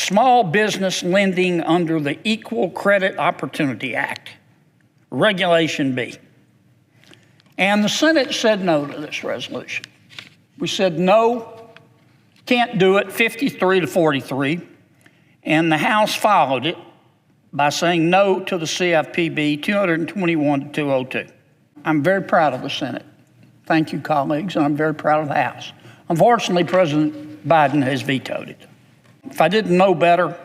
small business lending under the Equal Credit Opportunity Act, Regulation B. And the Senate said no to this resolution. We said no, can't do it, 53 to 43. And the House followed it by saying no to the CFPB, 221 to 202. I'm very proud of the Senate. Thank you, colleagues, and I'm very proud of the House. Unfortunately, President Biden has vetoed it. If I didn't know better,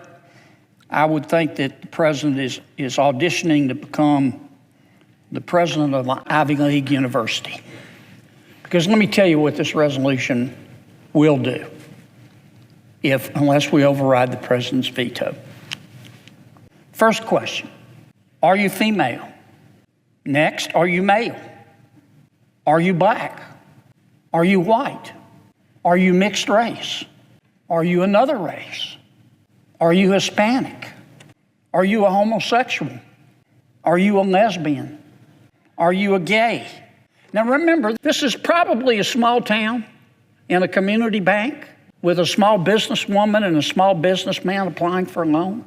I would think that the president is auditioning to become the president of an Ivy League university. Because let me tell you what this resolution will do unless we override the president's veto. First question, are you female? Next, are you male? Are you black? Are you white? Are you mixed race? Are you another race? Are you Hispanic? Are you a homosexual? Are you a lesbian? Are you a gay? Now remember, this is probably a small town in a community bank with a small businesswoman and a small businessman applying for a loan.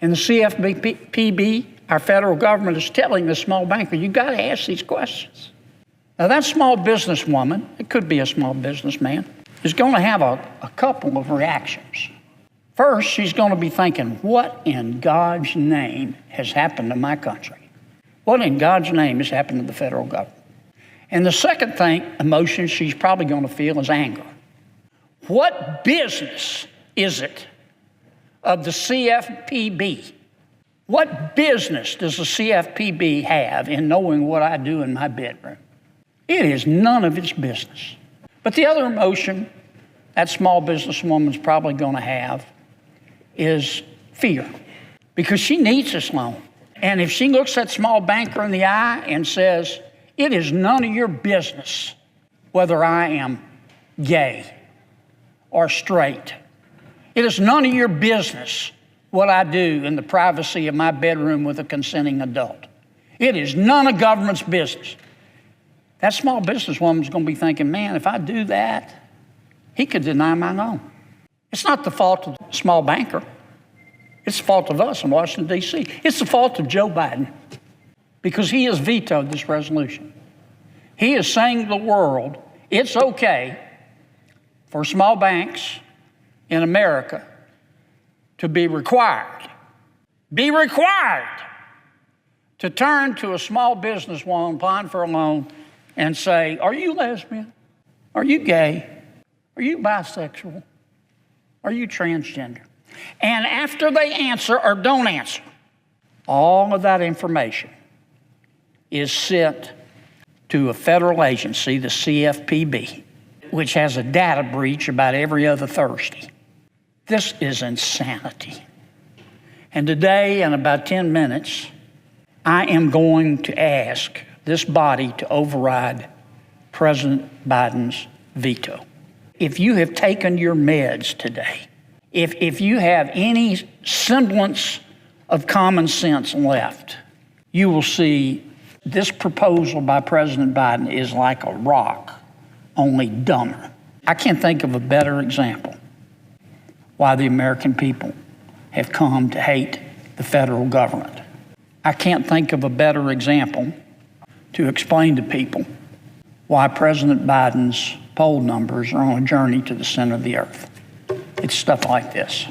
And the CFPB, our federal government, is telling the small banker, you got to ask these questions. Now that small businesswoman, it could be a small businessman, is going to have a couple of reactions. First, she's going to be thinking, what in God's name has happened to my country? What in God's name has happened to the federal government? And the second emotion she's probably going to feel is anger. What business is it of the CFPB? What business does the CFPB have in knowing what I do in my bedroom? It is none of its business. But the other emotion that small businesswoman's probably going to have is fear, because she needs this loan. And if she looks that small banker in the eye and says, it is none of your business whether I am gay or straight. It is none of your business what I do in the privacy of my bedroom with a consenting adult. It is none of government's business. That small businesswoman's going to be thinking, man, if I do that, he could deny my loan. It's not the fault of the small banker. It's the fault of us in Washington, D.C. It's the fault of Joe Biden, because he has vetoed this resolution. He is saying to the world, it's okay for small banks in America to be required to turn to a small businesswoman applying for a loan and say, are you lesbian? Are you gay? Are you bisexual? Are you transgender? And after they answer or don't answer, all of that information is sent to a federal agency, the CFPB, which has a data breach about every other Thursday. This is insanity. And today, in about 10 minutes, I am going to ask this body to override President Biden's veto. If you have taken your meds today, if you have any semblance of common sense left, you will see this proposal by President Biden is like a rock, only dumber. I can't think of a better example why the American people have come to hate the federal government. I can't think of a better example to explain to people why President Biden's poll numbers are on a journey to the center of the earth. It's stuff like this.